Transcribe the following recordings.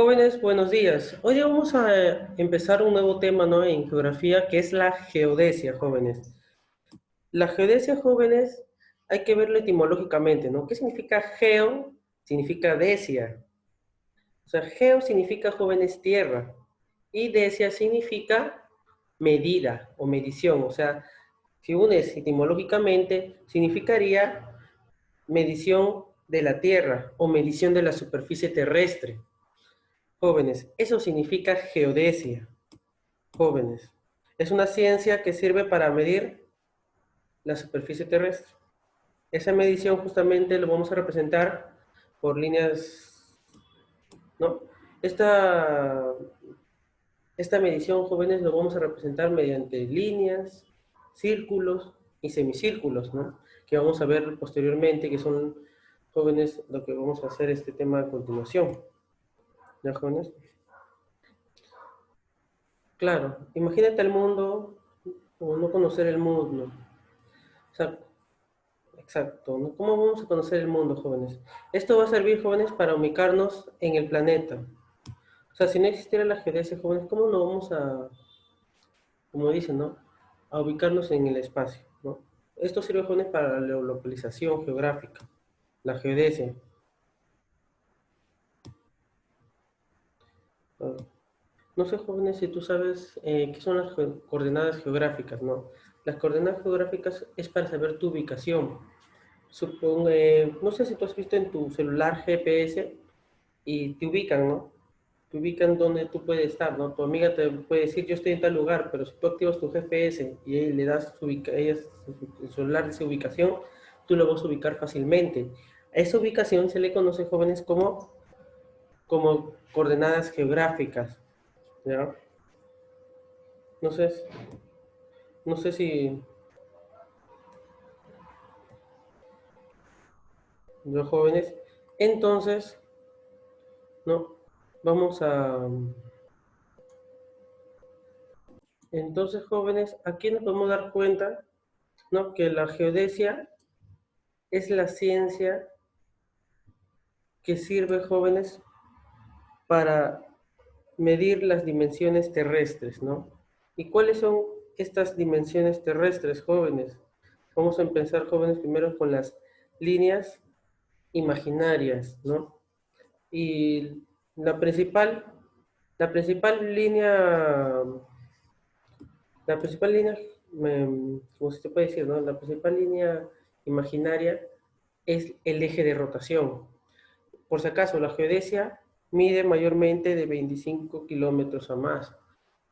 Jóvenes, buenos días. Hoy vamos a empezar un nuevo tema, ¿no? En geografía, que es la geodesia, jóvenes. La geodesia, jóvenes, hay que verlo etimológicamente, ¿no? ¿Qué significa geo? Significa desia. O sea, geo significa, jóvenes, tierra. Y desia significa medida o medición. O sea, si unes etimológicamente, significaría medición de la tierra o medición de la superficie terrestre. Jóvenes, eso significa geodesia. Jóvenes, es una ciencia que sirve para medir la superficie terrestre. Esa medición justamente lo vamos a representar por líneas, ¿no? Esta, esta medición, jóvenes, lo vamos a representar mediante líneas, círculos y semicírculos, ¿no? Que vamos a ver posteriormente, que son, jóvenes, lo que vamos a hacer este tema a continuación. ¿Ya, jóvenes? Claro, imagínate el mundo o no conocer el mundo. O sea, exacto, ¿no? ¿Cómo vamos a conocer el mundo, jóvenes? Esto va a servir, jóvenes, para ubicarnos en el planeta. O sea, si no existiera la geodesia, jóvenes, ¿cómo no vamos a, como dicen, ¿no? A ubicarnos en el espacio, ¿no? Esto sirve, jóvenes, para la localización geográfica, la geodesia. Ah, no sé, jóvenes, si tú sabes qué son las coordenadas geográficas, ¿no? Las coordenadas geográficas es para saber tu ubicación. No sé si tú has visto en tu celular GPS y te ubican, ¿no? Te ubican donde tú puedes estar, ¿no? Tu amiga te puede decir, yo estoy en tal lugar, pero si tú activas tu GPS y ahí le das su celular de esa ubicación, tú lo vas a ubicar fácilmente. A esa ubicación se le conoce, jóvenes, como coordenadas geográficas, ¿ya? No sé, no sé si los jóvenes. Entonces, ¿no? Vamos a... Entonces, jóvenes, aquí nos podemos dar cuenta, ¿no? Que la geodesia es la ciencia que sirve, jóvenes, para medir las dimensiones terrestres, ¿no? ¿Y cuáles son estas dimensiones terrestres, jóvenes? Vamos a empezar, jóvenes, primero con las líneas imaginarias, ¿no? Y la principal, la principal línea, la principal línea, como se te puede decir, ¿no? La principal línea imaginaria es el eje de rotación. Por si acaso, la geodesia mide mayormente de 25 kilómetros a más.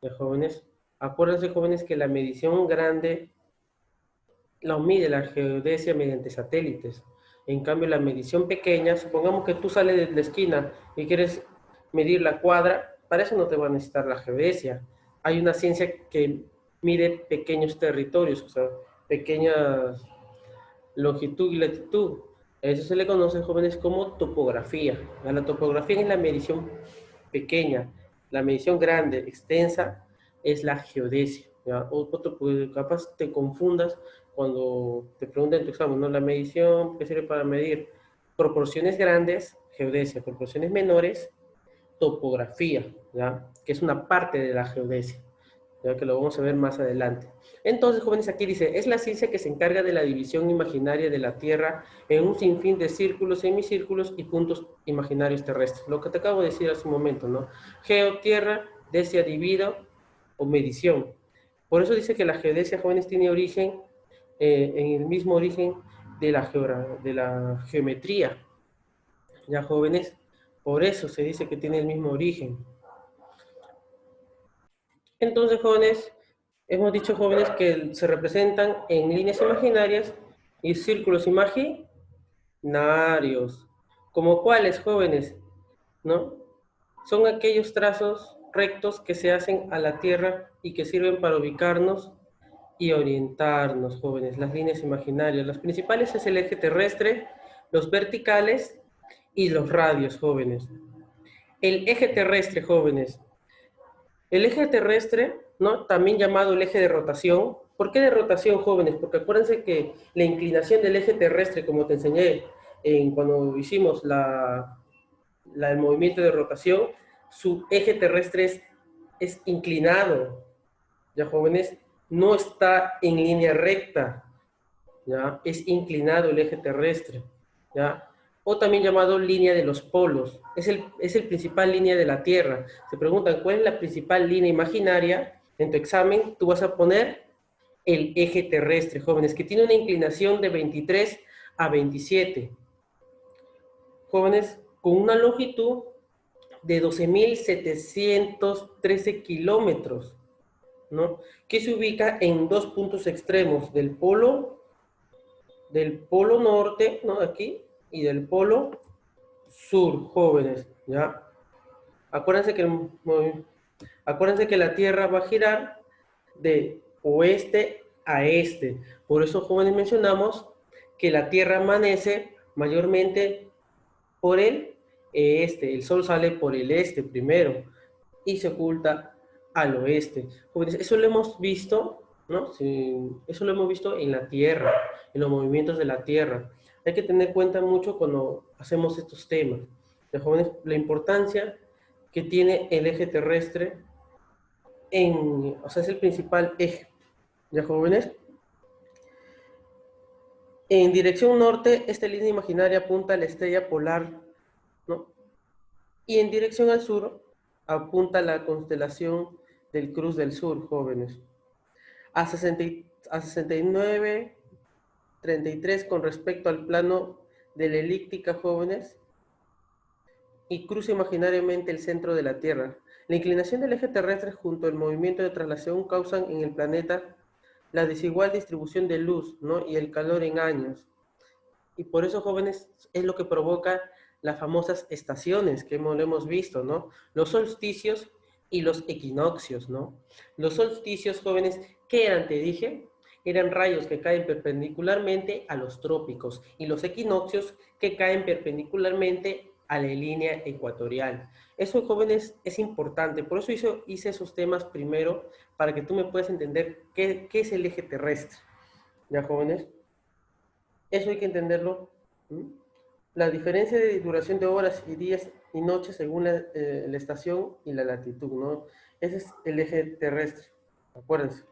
De jóvenes, acuérdense, jóvenes, que la medición grande la mide la geodesia mediante satélites. En cambio, la medición pequeña, supongamos que tú sales de la esquina y quieres medir la cuadra, para eso no te va a necesitar la geodesia. Hay una ciencia que mide pequeños territorios, o sea, pequeñas longitud y latitud. A eso se le conoce, jóvenes, como topografía. La topografía es la medición pequeña, la medición grande, extensa, es la geodesia. ¿Ya? Pues, capaz te confundas cuando te preguntan en tu examen, ¿no? La medición que sirve para medir proporciones grandes, geodesia, proporciones menores, topografía, ¿ya? Que es una parte de la geodesia, ya que lo vamos a ver más adelante. Entonces, jóvenes, aquí dice, es la ciencia que se encarga de la división imaginaria de la Tierra en un sinfín de círculos, semicírculos y puntos imaginarios terrestres. Lo que te acabo de decir hace un momento, ¿no? Geo, tierra, desia, divido o medición. Por eso dice que la geodesia, jóvenes, tiene origen, en el mismo origen de la geometría. Ya, jóvenes, por eso se dice que tiene el mismo origen. Entonces, jóvenes, hemos dicho, jóvenes, que se representan en líneas imaginarias y círculos imaginarios. ¿Como cuáles, jóvenes? ¿No? Son aquellos trazos rectos que se hacen a la Tierra y que sirven para ubicarnos y orientarnos, jóvenes. Las líneas imaginarias. Las principales es el eje terrestre, los verticales y los radios, jóvenes. El eje terrestre, jóvenes. El eje terrestre, ¿no? También llamado el eje de rotación. ¿Por qué de rotación, jóvenes? Porque acuérdense que la inclinación del eje terrestre, como te enseñé cuando hicimos el movimiento de rotación, su eje terrestre es inclinado, ¿ya, jóvenes? No está en línea recta, ¿ya? Es inclinado el eje terrestre, ¿ya? O también llamado línea de los polos. Es el principal línea de la Tierra. Se preguntan, ¿cuál es la principal línea imaginaria? En tu examen, tú vas a poner el eje terrestre, jóvenes, que tiene una inclinación de 23 a 27. Jóvenes, con una longitud de 12.713 kilómetros, ¿no? Que se ubica en dos puntos extremos del polo norte, ¿no? Aquí, y del polo sur, jóvenes, ¿ya? Acuérdense que, acuérdense que la Tierra va a girar de oeste a este. Por eso, jóvenes, mencionamos que la Tierra amanece mayormente por el este. El Sol sale por el este primero y se oculta al oeste. Jóvenes, eso lo hemos visto, ¿no? Sí, eso lo hemos visto en la Tierra, en los movimientos de la Tierra. Hay que tener en cuenta mucho cuando hacemos estos temas. De jóvenes, la importancia que tiene el eje terrestre o sea, es el principal eje. ¿Ya, jóvenes? En dirección norte, esta línea imaginaria apunta a la estrella polar, ¿no? Y en dirección al sur, apunta a la constelación del Cruz del Sur, jóvenes. A 69,33 con respecto al plano de la elíptica, jóvenes, y cruza imaginariamente el centro de la Tierra. La inclinación del eje terrestre junto al movimiento de traslación causan en el planeta la desigual distribución de luz, ¿no? Y el calor en años. Y por eso, jóvenes, es lo que provoca las famosas estaciones que lo hemos visto, ¿no? Los solsticios y los equinoccios, ¿no? Los solsticios, jóvenes, ¿qué eran? Te dije, eran rayos que caen perpendicularmente a los trópicos y los equinoccios que caen perpendicularmente a la línea ecuatorial. Eso, jóvenes, es importante. Por eso hice esos temas primero, para que tú me puedas entender qué es el eje terrestre. ¿Ya, jóvenes? Eso hay que entenderlo. ¿Mm? La diferencia de duración de horas y días y noches según la estación y la latitud, ¿no? Ese es el eje terrestre. Acuérdense,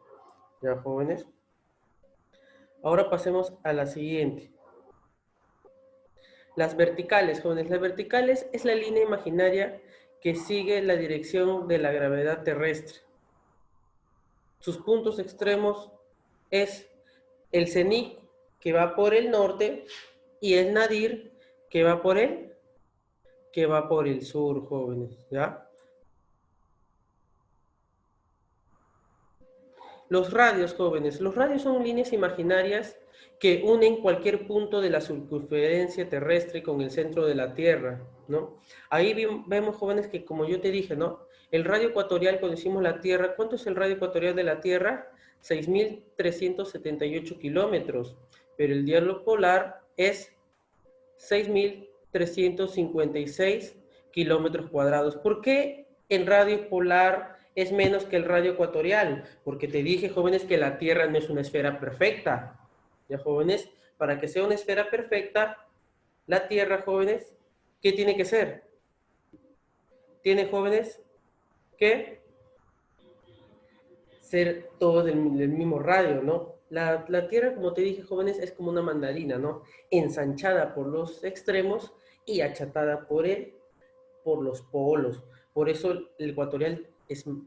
ya, jóvenes. Ahora pasemos a la siguiente. Las verticales, jóvenes. Las verticales es la línea imaginaria que sigue la dirección de la gravedad terrestre. Sus puntos extremos es el cenit, que va por el norte, y el nadir, que va por el sur, jóvenes, ¿ya? Los radios, jóvenes. Los radios son líneas imaginarias que unen cualquier punto de la circunferencia terrestre con el centro de la Tierra, ¿no? Ahí vemos, jóvenes, que como yo te dije, ¿no? El radio ecuatorial, cuando decimos la Tierra, ¿cuánto es el radio ecuatorial de la Tierra? 6.378 kilómetros, pero el diálogo polar es 6.356 kilómetros cuadrados. ¿Por qué el radio polar es menos que el radio ecuatorial? Porque te dije, jóvenes, que la Tierra no es una esfera perfecta. ¿Ya, jóvenes? Para que sea una esfera perfecta, la Tierra, jóvenes, ¿qué tiene que ser? Tiene, jóvenes, que ser todo del mismo radio, ¿no? La Tierra, como te dije, jóvenes, es como una mandarina, ¿no? Ensanchada por los extremos y achatada por los polos. Por eso el ecuatorial,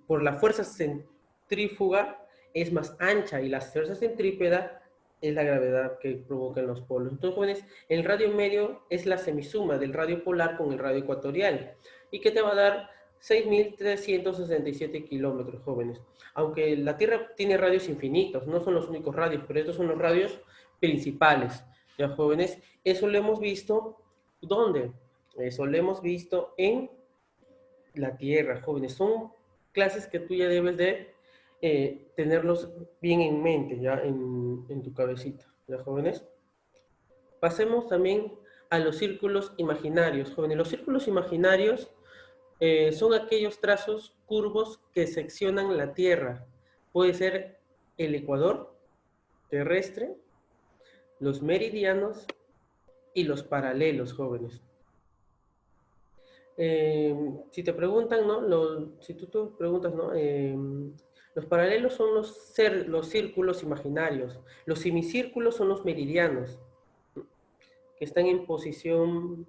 por la fuerza centrífuga, es más ancha, y la fuerza centrípeta es la gravedad que provoca en los polos. Entonces, jóvenes, el radio medio es la semisuma del radio polar con el radio ecuatorial, y que te va a dar 6.367 kilómetros, jóvenes. Aunque la Tierra tiene radios infinitos, no son los únicos radios, pero estos son los radios principales, ¿ya, jóvenes? Eso lo hemos visto, ¿dónde? Eso lo hemos visto en la Tierra, jóvenes. Son clases que tú ya debes de tenerlos bien en mente, ya en tu cabecita, ¿ya, jóvenes? Pasemos también a los círculos imaginarios, jóvenes. Los círculos imaginarios son aquellos trazos curvos que seccionan la Tierra. Puede ser el ecuador terrestre, los meridianos y los paralelos, jóvenes. Si te preguntan, ¿no? Si tú preguntas, ¿no? Los paralelos son los círculos imaginarios. Los semicírculos son los meridianos, que están en posición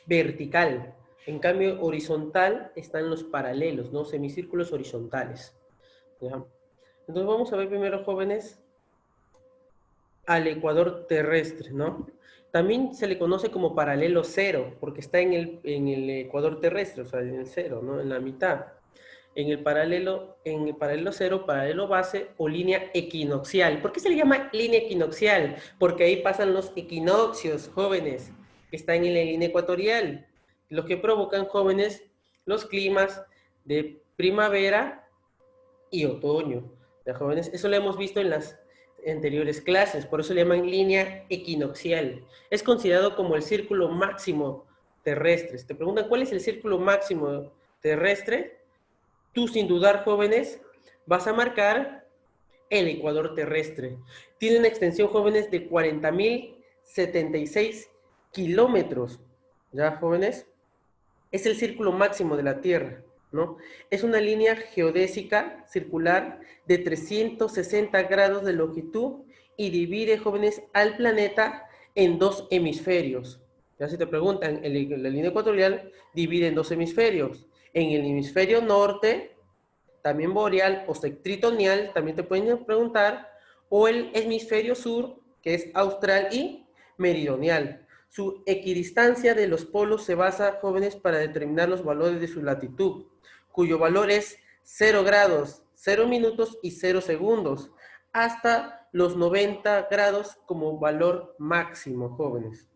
vertical. En cambio, horizontal están los paralelos, ¿no? Semicírculos horizontales. ¿Ya? Entonces vamos a ver primero, jóvenes, al ecuador terrestre, ¿no? También se le conoce como paralelo cero, porque está en el ecuador terrestre, o sea, en el cero, ¿no? En la mitad. En el paralelo cero, paralelo base o línea equinoccial. ¿Por qué se le llama línea equinoccial? Porque ahí pasan los equinoccios, jóvenes, que están en la línea ecuatorial, lo que provocan, jóvenes, los climas de primavera y otoño. ¿Ya, jóvenes? Eso lo hemos visto en las anteriores clases, por eso le llaman línea equinoccial. Es considerado como el círculo máximo terrestre. Te preguntan, ¿cuál es el círculo máximo terrestre? Tú, sin dudar, jóvenes, vas a marcar el ecuador terrestre. Tiene una extensión, jóvenes, de 40.076 kilómetros. ¿Ya, jóvenes? Es el círculo máximo de la Tierra, ¿no? Es una línea geodésica circular de 360 grados de longitud y divide, jóvenes, al planeta en dos hemisferios. Ya si te preguntan, la línea ecuatorial divide en dos hemisferios. En el hemisferio norte, también boreal o septentrional, también te pueden preguntar, o el hemisferio sur, que es austral y meridional. Su equidistancia de los polos se basa, jóvenes, para determinar los valores de su latitud, cuyo valor es 0 grados, 0 minutos y 0 segundos, hasta los 90 grados como valor máximo, jóvenes.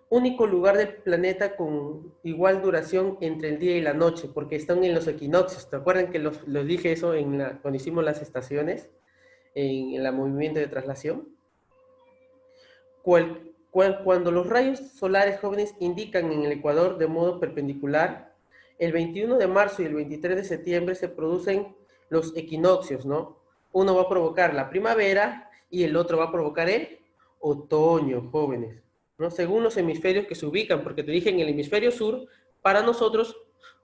Único lugar del planeta con igual duración entre el día y la noche, porque están en los equinoccios. ¿Te acuerdan que los dije eso cuando hicimos las estaciones, en el movimiento de traslación? Cuando los rayos solares, jóvenes, indican en el ecuador de modo perpendicular, el 21 de marzo y el 23 de septiembre se producen los equinoccios, ¿no? Uno va a provocar la primavera y el otro va a provocar el otoño, jóvenes, ¿no? Según los hemisferios que se ubican, porque te dije en el hemisferio sur, para nosotros,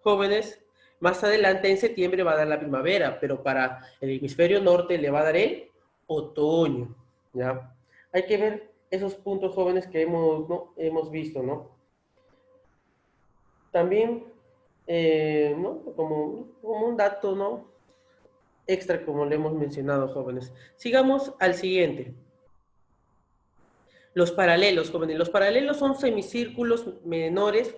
jóvenes, más adelante en septiembre va a dar la primavera, pero para el hemisferio norte le va a dar el otoño, ¿ya? Hay que ver esos puntos, jóvenes, que hemos visto, ¿no? También, ¿no? Como un dato, ¿no? Extra, como le hemos mencionado, jóvenes. Sigamos al siguiente. Los paralelos, jóvenes. Los paralelos son semicírculos menores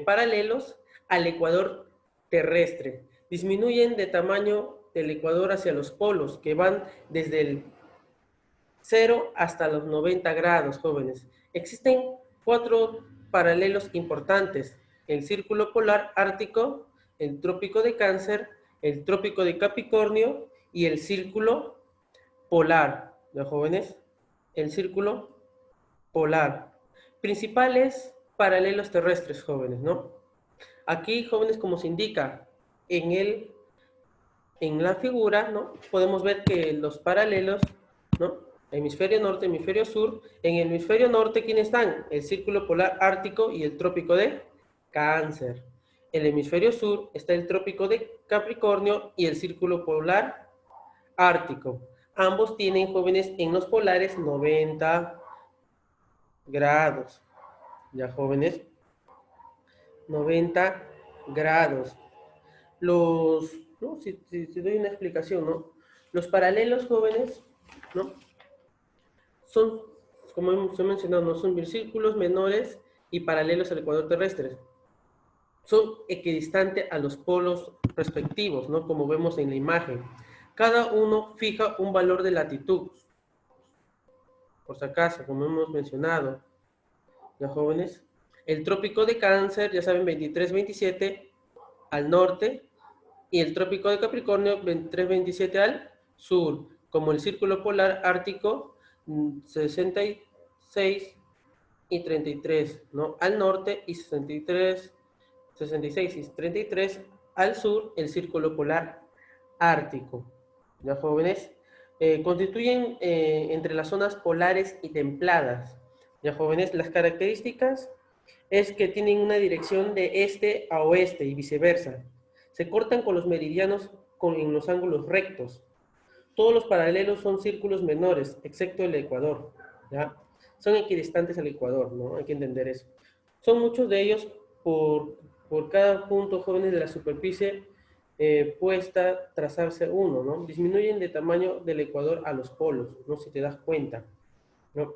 paralelos al ecuador terrestre. Disminuyen de tamaño del ecuador hacia los polos, que van desde el 0 hasta los 90 grados, jóvenes. Existen 4 paralelos importantes: el círculo polar ártico, el trópico de Cáncer, el trópico de Capricornio y el círculo polar, ¿ya, jóvenes? El círculo polar. Principales paralelos terrestres, jóvenes, ¿no? Aquí, jóvenes, como se indica en la figura, ¿no? Podemos ver que los paralelos, ¿no? Hemisferio norte, hemisferio sur. En el hemisferio norte, ¿quiénes están? El círculo polar ártico y el trópico de Cáncer. En el hemisferio sur está el trópico de Capricornio y el círculo polar ártico. Ambos tienen, jóvenes, en los polares 90 grados. Ya, jóvenes, 90 grados. ¿No? Si doy una explicación, ¿no? Los paralelos, jóvenes, ¿no? Son, como hemos mencionado, ¿no? Son círculos menores y paralelos al ecuador terrestre. Son equidistantes a los polos respectivos, ¿no? Como vemos en la imagen. Cada uno fija un valor de latitud. Por si acaso, como hemos mencionado, ¿ya, jóvenes? El trópico de Cáncer, ya saben, 23-27 al norte, y el trópico de Capricornio 23-27 al sur, como el círculo polar ártico 66 y 33, ¿no? Al norte, y 63, 66 y 33 al sur, el círculo polar ártico. ¿Ya, jóvenes? Constituyen entre las zonas polares y templadas. ¿Ya, jóvenes? Las características es que tienen una dirección de este a oeste y viceversa. Se cortan con los meridianos en los ángulos rectos. Todos los paralelos son círculos menores, excepto el Ecuador, ¿ya? Son equidistantes al Ecuador, ¿no? Hay que entender eso. Son muchos de ellos por cada punto, jóvenes, de la superficie puesta trazarse uno, ¿no? Disminuyen de tamaño del Ecuador a los polos, ¿no? Si te das cuenta, ¿no?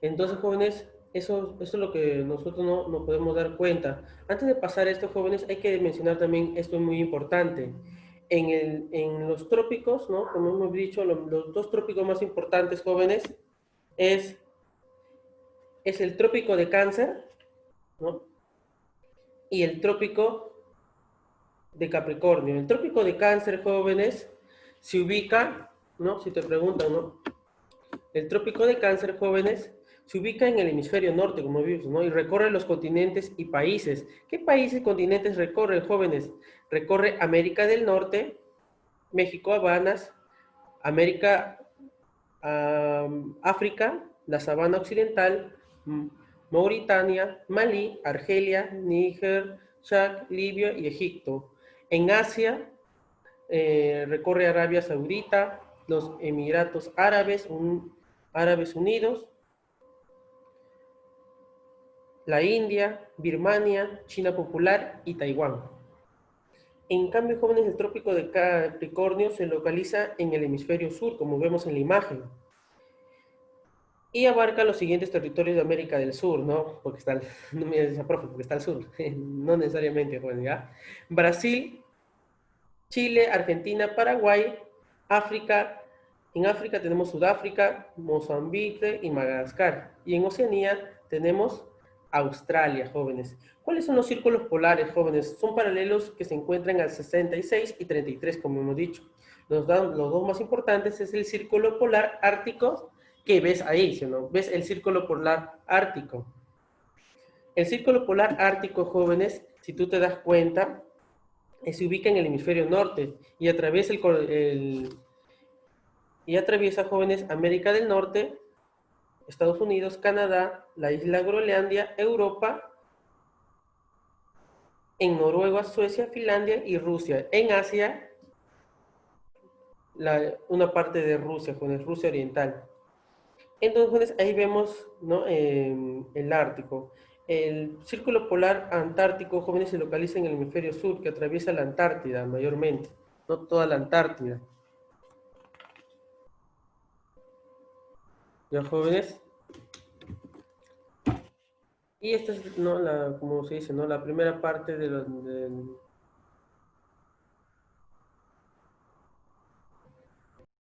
Entonces, jóvenes, eso es lo que nosotros no podemos dar cuenta. Antes de pasar a esto, jóvenes, hay que mencionar también esto es muy importante. En los trópicos, ¿no? Como hemos dicho, los dos trópicos más importantes, jóvenes, es, es el trópico de Cáncer, ¿no? Y el trópico de Capricornio. El trópico de Cáncer, jóvenes, se ubica, ¿no? Si te preguntan, ¿no? El trópico de Cáncer, jóvenes, se ubica en el hemisferio norte, como vimos, ¿no? Y recorre los continentes y países. ¿Qué países y continentes recorre, jóvenes? Recorre América del Norte, México, Habanas, América, África, la Sabana Occidental, Mauritania, Malí, Argelia, Níger, Chad, Libia y Egipto. En Asia, recorre Arabia Saudita, los Emiratos Árabes, Árabes Unidos, la India, Birmania, China Popular y Taiwán. En cambio, jóvenes, el trópico de Capricornio se localiza en el hemisferio sur, como vemos en la imagen, y abarca los siguientes territorios de América del Sur, ¿no? Porque está, no me dice, profe, porque está al sur, no necesariamente, jóvenes, ¿ya? Brasil, Chile, Argentina, Paraguay, África. En África tenemos Sudáfrica, Mozambique y Madagascar. Y en Oceanía tenemos Australia, jóvenes. ¿Cuáles son los círculos polares, jóvenes? Son paralelos que se encuentran al 66 y 33, como hemos dicho. Los dos más importantes es el círculo polar ártico, que ves ahí, ¿sí o no? ¿Ves el círculo polar ártico? El círculo polar ártico, jóvenes, si tú te das cuenta, se ubica en el hemisferio norte y atraviesa, jóvenes, América del Norte, Estados Unidos, Canadá, la isla Groenlandia, Europa, en Noruega, Suecia, Finlandia y Rusia. En Asia, una parte de Rusia, jóvenes, Rusia Oriental. Entonces, jóvenes, ahí vemos, ¿no? El Ártico. El círculo polar antártico, jóvenes, se localiza en el hemisferio sur, que atraviesa la Antártida mayormente, no toda la Antártida. ¿Ya, jóvenes? Y esta es, ¿no? Como se dice, ¿no? La primera parte de